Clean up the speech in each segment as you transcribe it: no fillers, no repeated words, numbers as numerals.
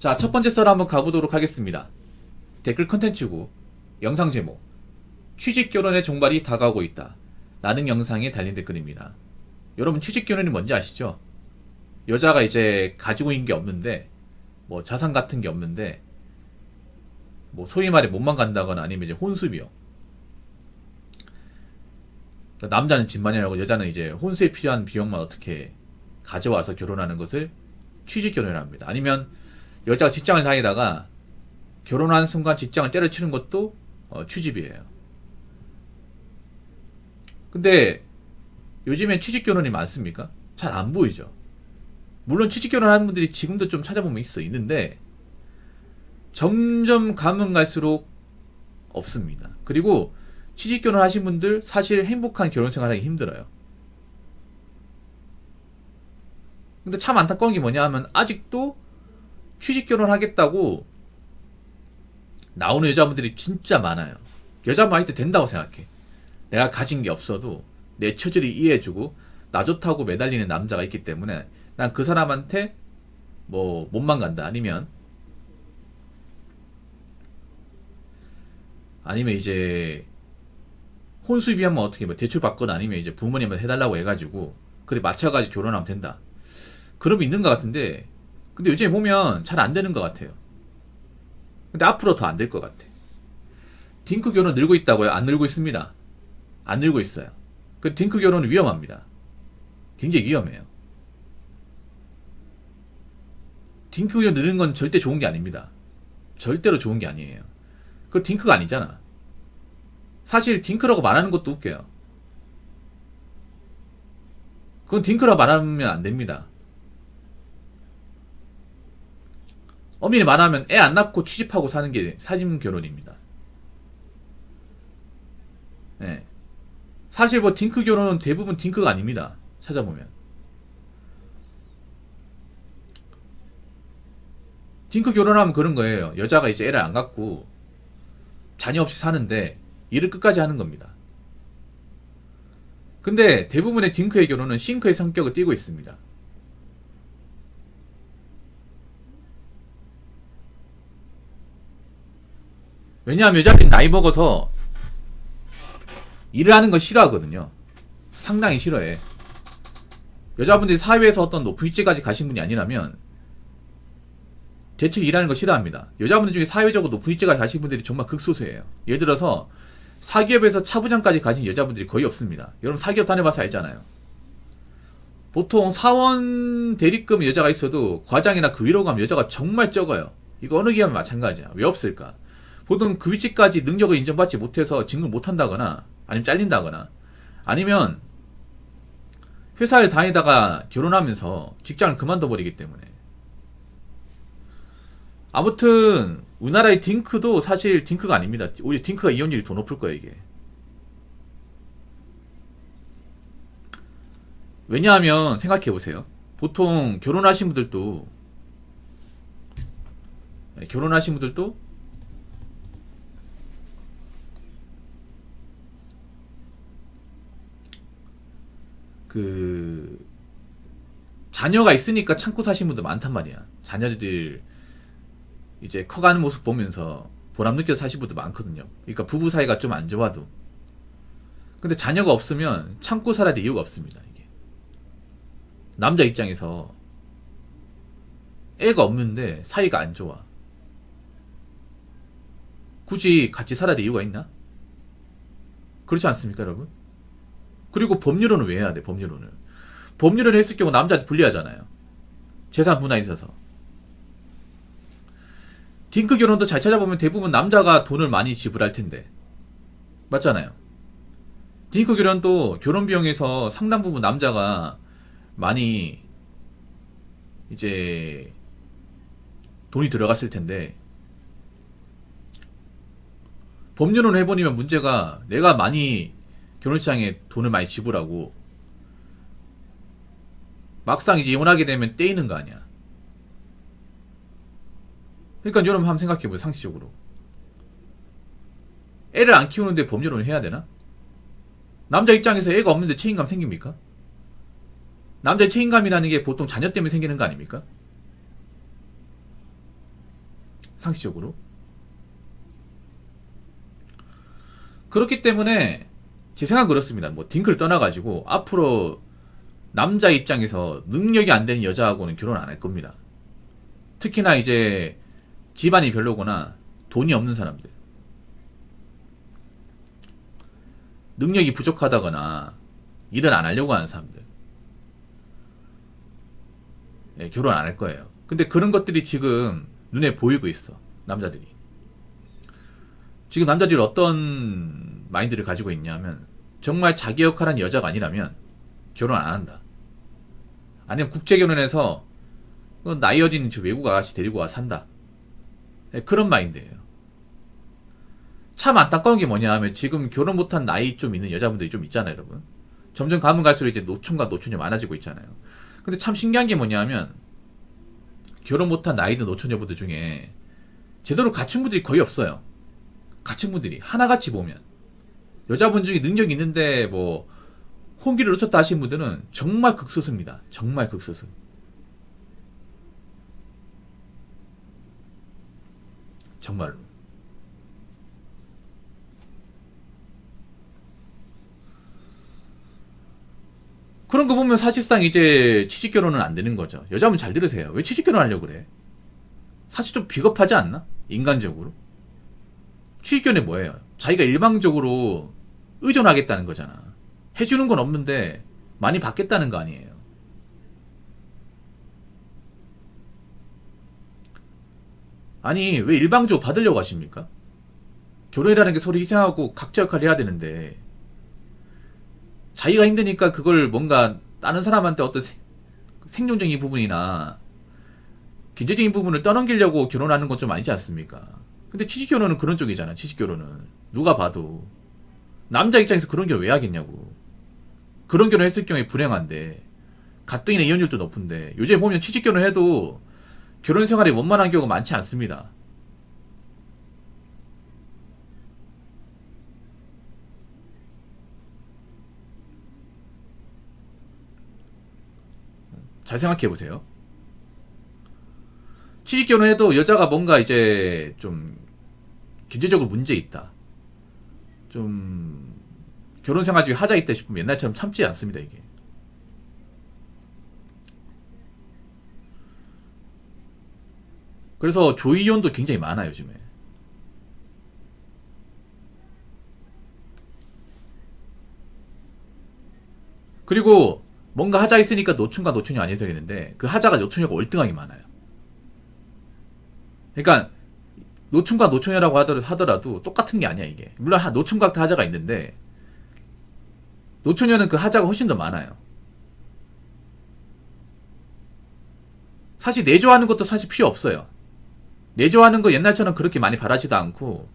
자, 첫 번째 썰 한번 가보도록 하겠습니다. 댓글 컨텐츠고 영상 제목 취직결혼의 종말이 다가오고 있다 라는 영상에 달린 댓글입니다. 여러분 취직결혼이 뭔지 아시죠? 여자가 이제 가지고 있는 게 없는데 뭐 자산 같은 게 없는데 뭐 소위 말해 몸만 간다거나 아니면 이제 혼수비용, 그러니까 남자는 집 마련하고 여자는 이제 혼수에 필요한 비용만 어떻게 가져와서 결혼하는 것을 취직결혼이라 합니다. 아니면 여자가 직장을 다니다가 결혼하는 순간 직장을 때려치는 것도 취집이에요. 근데 요즘엔 취직결혼이 많습니까? 잘 안 보이죠. 물론 취직결혼하는 분들이 지금도 좀 찾아보면 있는데 점점 가면 갈수록 없습니다. 그리고 취직결혼 하신 분들 사실 행복한 결혼생활 하기 힘들어요. 근데 참 안타까운 게 뭐냐 하면 아직도 취직결혼 하겠다고 나오는 여자분들이 진짜 많아요. 여자분 할 때 된다고 생각해. 내가 가진 게 없어도 내 처지를 이해해주고 나 좋다고 매달리는 남자가 있기 때문에 난 그 사람한테 뭐 몸만 간다 아니면 이제 혼수비하면 어떻게 뭐 대출 받거나 아니면 이제 부모님한테 해달라고 해가지고 그래 맞춰가지고 결혼하면 된다. 그런 거 있는 것 같은데 근데 요즘에 보면 잘 안 되는 것 같아요. 근데 앞으로 더 안 될 것 같아. 딩크 결혼 늘고 있다고요? 안 늘고 있습니다. 안 늘고 있어요. 그 딩크 결혼은 위험합니다. 굉장히 위험해요. 딩크 결혼 느는 건 절대 좋은 게 아닙니다. 절대로 좋은 게 아니에요. 그거 딩크가 아니잖아. 사실 딩크라고 말하는 것도 웃겨요. 그건 딩크라고 말하면 안 됩니다. 엄밀히 말하면 애 안 낳고 취집하고 사는 게 사진 결혼입니다. 네. 사실 뭐 딩크 결혼은 대부분 딩크가 아닙니다. 찾아보면. 딩크 결혼하면 그런 거예요. 여자가 이제 애를 안 갖고 자녀 없이 사는데 일을 끝까지 하는 겁니다. 근데 대부분의 딩크의 결혼은 싱크의 성격을 띠고 있습니다. 왜냐하면 여자들이 나이 먹어서 일을 하는 거 싫어하거든요. 상당히 싫어해. 여자분들이 사회에서 어떤 높은 위치까지 가신 분이 아니라면 대체 일하는 거 싫어합니다. 여자분들 중에 사회적으로 높은 위치까지 가신 분들이 정말 극소수예요. 예를 들어서 사기업에서 차부장까지 가신 여자분들이 거의 없습니다. 여러분 사기업 다녀봐서 알잖아요. 보통 사원 대리급 여자가 있어도 과장이나 그 위로 가면 여자가 정말 적어요. 이거 어느 기업이 마찬가지야. 왜 없을까? 보통 그 위치까지 능력을 인정받지 못해서 진급 못한다거나 아니면 잘린다거나 아니면 회사를 다니다가 결혼하면서 직장을 그만둬버리기 때문에. 아무튼 우리나라의 딩크도 사실 딩크가 아닙니다. 오히려 딩크가 이혼율이 더 높을 거예요. 이게 왜냐하면 생각해보세요. 보통 결혼하신 분들도 그 자녀가 있으니까 참고 사신 분도 많단 말이야. 자녀들 이제 커가는 모습 보면서 보람 느껴서 사신 분도 많거든요. 그러니까 부부 사이가 좀 안 좋아도. 근데 자녀가 없으면 참고 살아야 될 이유가 없습니다. 이게 남자 입장에서 애가 없는데 사이가 안 좋아. 굳이 같이 살아야 될 이유가 있나? 그렇지 않습니까, 여러분? 그리고 법률로는 왜 해야 돼? 법률을 했을 경우 남자한테 불리하잖아요. 재산 분할에 있어서. 딩크 결혼도 잘 찾아보면 대부분 남자가 돈을 많이 지불할 텐데 맞잖아요. 딩크 결혼도 결혼 비용에서 상당 부분 남자가 많이 이제 돈이 들어갔을 텐데 법률로 해보니면 문제가 내가 많이 결혼시장에 돈을 많이 지불하고 막상 이제 이혼하게 되면 떼이는 거 아니야. 그러니까 여러분 한번 생각해보세요. 상식적으로 애를 안 키우는데 법률혼을 해야 되나? 남자 입장에서 애가 없는데 책임감 생깁니까? 남자의 책임감이라는 게 보통 자녀 때문에 생기는 거 아닙니까? 상식적으로. 그렇기 때문에 제 생각은 그렇습니다. 뭐 딩크를 떠나가지고 앞으로 남자 입장에서 능력이 안 되는 여자하고는 결혼 안 할 겁니다. 특히나 이제 집안이 별로거나 돈이 없는 사람들, 능력이 부족하다거나 일을 안 하려고 하는 사람들, 예, 결혼 안 할 거예요. 근데 그런 것들이 지금 눈에 보이고 있어. 남자들이 지금 남자들이 어떤 마인드를 가지고 있냐면, 정말 자기 역할한 여자가 아니라면 결혼 안 한다. 아니면 국제 결혼해서 나이 어린 외국 아가씨 데리고 와 산다. 네, 그런 마인드예요. 참 안타까운 게 뭐냐 하면, 지금 결혼 못한 나이 좀 있는 여자분들이 좀 있잖아요, 여러분. 점점 가면 갈수록 이제 노총과 노처녀 많아지고 있잖아요. 근데 참 신기한 게 뭐냐 하면, 결혼 못한 나이 든 노처녀분들 중에 제대로 갖춘 분들이 거의 없어요. 갖춘 분들이 하나같이 보면, 여자분 중에 능력이 있는데 뭐 혼기를 놓쳤다 하신 분들은 정말 극소수입니다. 정말 극소수. 정말로. 그런 거 보면 사실상 이제 취직 결혼은 안 되는 거죠. 여자분 잘 들으세요. 왜 취직 결혼 하려고 그래? 사실 좀 비겁하지 않나? 인간적으로. 취직 결혼이 뭐예요? 자기가 일방적으로 의존하겠다는 거잖아. 해주는 건 없는데 많이 받겠다는 거 아니에요. 아니, 왜 일방적으로 받으려고 하십니까? 결혼이라는 게 서로 희생하고 각자 역할을 해야 되는데, 자기가 힘드니까 그걸 뭔가 다른 사람한테 어떤 생존적인 부분이나 경제적인 부분을 떠넘기려고 결혼하는 건 좀 아니지 않습니까? 근데 취직결혼은 그런 쪽이잖아. 취직결혼은 누가 봐도 남자 입장에서 그런 결혼 왜 하겠냐고. 그런 결혼 했을 경우에 불행한데, 가뜩이나 이혼율도 높은데, 요즘에 보면 취직결혼 해도 결혼 생활이 원만한 경우가 많지 않습니다. 잘 생각해보세요. 취직결혼해도 여자가 뭔가 이제 좀 경제적으로 문제 있다, 좀 결혼 생활 중에 하자 있다 싶으면 옛날처럼 참지 않습니다, 이게. 그래서 조이혼도 굉장히 많아요, 요즘에. 그리고 뭔가 하자 있으니까 노충과 노충이 아니어서 되는데, 그 하자가 노충이가 월등하게 많아요. 그러니까 노충과 노충이라고 하더라도 똑같은 게 아니야, 이게. 물론 노충과 하자가 있는데, 노처녀는 그 하자가 훨씬 더 많아요. 사실 내조하는 것도 사실 필요 없어요. 내조하는 거 옛날처럼 그렇게 많이 바라지도 않고,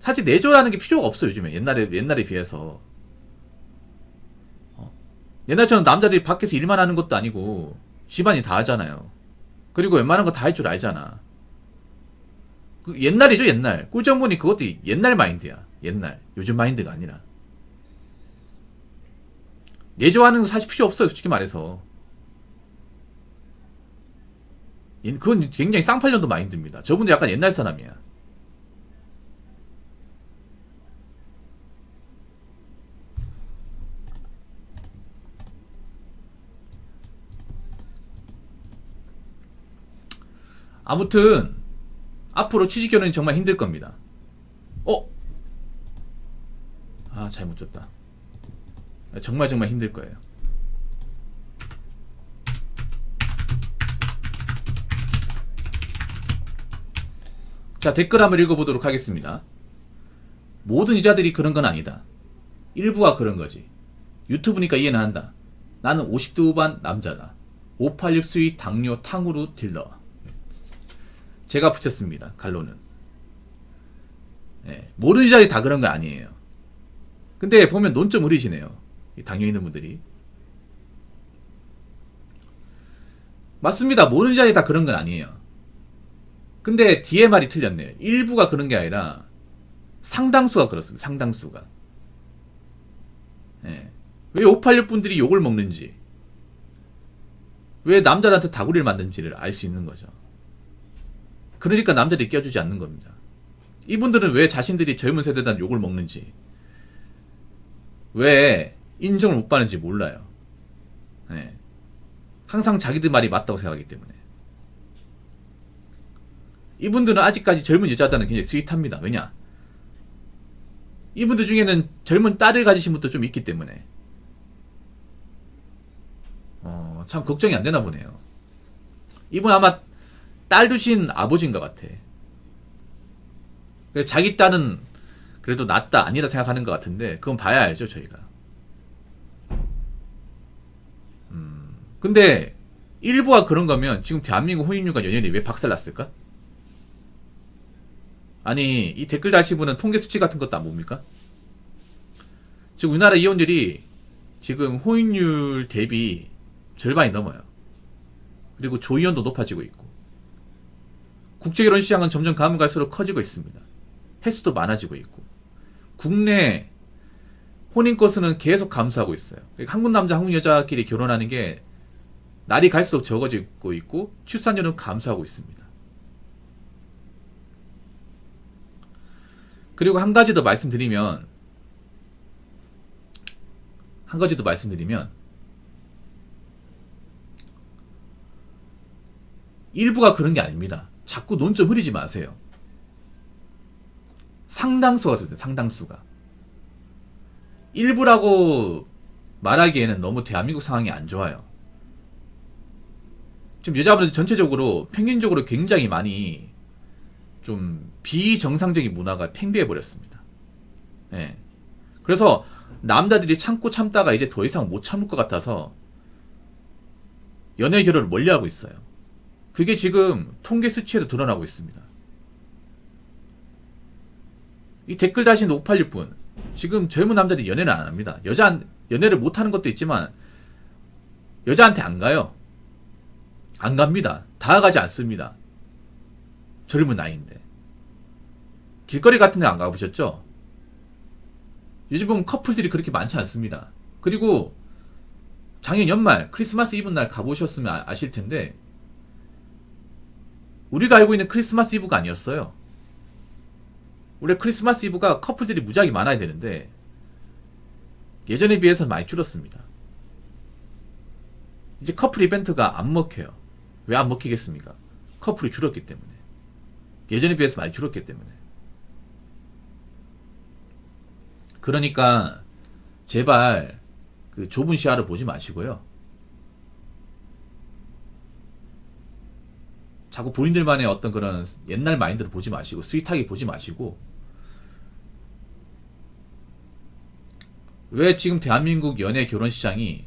사실 내조라는 게 필요가 없어요, 요즘에. 옛날에 비해서. 옛날처럼 남자들이 밖에서 일만 하는 것도 아니고 집안이 다 하잖아요. 그리고 웬만한 거 다 할 줄 알잖아. 그 옛날이죠, 옛날. 꿀정분이 그것도 옛날 마인드야. 옛날. 요즘 마인드가 아니라. 내조하는 거 사실 필요 없어요, 솔직히 말해서. 그건 굉장히 쌍팔년도 마인드입니다. 저분도 약간 옛날 사람이야. 아무튼 앞으로 취직결혼이 정말 힘들 겁니다. 어? 아, 잘못 줬다. 정말 정말 힘들 거예요. 자, 댓글 한번 읽어보도록 하겠습니다. 모든 여자들이 그런 건 아니다. 일부가 그런 거지. 유튜브니까 이해는 한다. 나는 50대 후반 남자다. 586 수위 당뇨 탕후루 딜러. 제가 붙였습니다, 갈로는. 네, 모든 여자들이 다 그런 거 아니에요. 근데 보면 논점 흐리시네요, 이 당뇨 있는 분들이. 맞습니다. 모든 여자들이 다 그런 건 아니에요. 근데 뒤에 말이 틀렸네요. 일부가 그런 게 아니라 상당수가 그렇습니다. 상당수가. 예. 왜 586 분들이 욕을 먹는지, 왜 남자들한테 다구리를 만든지를 알 수 있는 거죠. 그러니까 남자들이 껴주지 않는 겁니다. 이분들은 왜 자신들이 젊은 세대에 대한 욕을 먹는지, 왜 인정을 못 받는지 몰라요. 네. 항상 자기들 말이 맞다고 생각하기 때문에. 이분들은 아직까지 젊은 여자들은 굉장히 스윗합니다. 왜냐? 이분들 중에는 젊은 딸을 가지신 분도 좀 있기 때문에 참 걱정이 안 되나 보네요. 이분 아마 딸 두신 아버지인 것 같아. 그래서 자기 딸은 그래도 낫다 아니다 생각하는 것 같은데 그건 봐야 알죠 저희가. 근데 일부가 그런 거면 지금 대한민국 혼인율과 연연이 왜 박살났을까? 아니 이 댓글 다신 분은 통계 수치 같은 것도 안 봅니까? 지금 우리나라 이혼율이 지금 혼인율 대비 절반이 넘어요. 그리고 조이혼도 높아지고 있고 국제결혼 시장은 점점 가면 갈수록 커지고 있습니다. 횟수도 많아지고 있고 국내 혼인 건수는 계속 감소하고 있어요. 한국 남자 한국 여자끼리 결혼하는 게 날이 갈수록 적어지고 있고 출산율은 감소하고 있습니다. 그리고 한 가지 더 말씀드리면 일부가 그런 게 아닙니다. 자꾸 논점 흐리지 마세요. 상당수가 됐어요. 상당수가. 일부라고 말하기에는 너무 대한민국 상황이 안 좋아요. 지금 여자분들 전체적으로 평균적으로 굉장히 많이 좀 비정상적인 문화가 팽배해버렸습니다. 예. 그래서 남자들이 참고 참다가 이제 더 이상 못 참을 것 같아서 연애 결혼을 멀리하고 있어요. 그게 지금 통계 수치에도 드러나고 있습니다. 이 댓글 다신 586분 지금 젊은 남자들이 연애를 안 합니다. 연애를 못하는 것도 있지만 여자한테 안 가요. 안 갑니다. 다가가지 않습니다. 젊은 나이인데. 길거리 같은 데 안 가보셨죠? 요즘 보면 커플들이 그렇게 많지 않습니다. 그리고 작년 연말 크리스마스 이브 날 가보셨으면 아실 텐데 우리가 알고 있는 크리스마스 이브가 아니었어요. 원래 크리스마스 이브가 커플들이 무지하게 많아야 되는데 예전에 비해서 많이 줄었습니다. 이제 커플 이벤트가 안 먹혀요. 왜 안 먹히겠습니까? 커플이 줄었기 때문에. 예전에 비해서 많이 줄었기 때문에. 그러니까 제발 그 좁은 시야를 보지 마시고요. 자꾸 본인들만의 어떤 그런 옛날 마인드를 보지 마시고 스윗하게 보지 마시고 왜 지금 대한민국 연애 결혼 시장이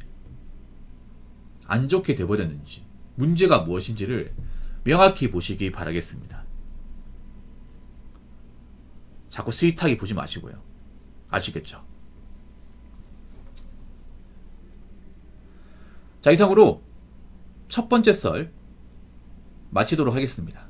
안 좋게 돼버렸는지 문제가 무엇인지를 명확히 보시기 바라겠습니다. 자꾸 스윗하게 보지 마시고요. 아시겠죠? 자, 이상으로 첫 번째 썰 마치도록 하겠습니다.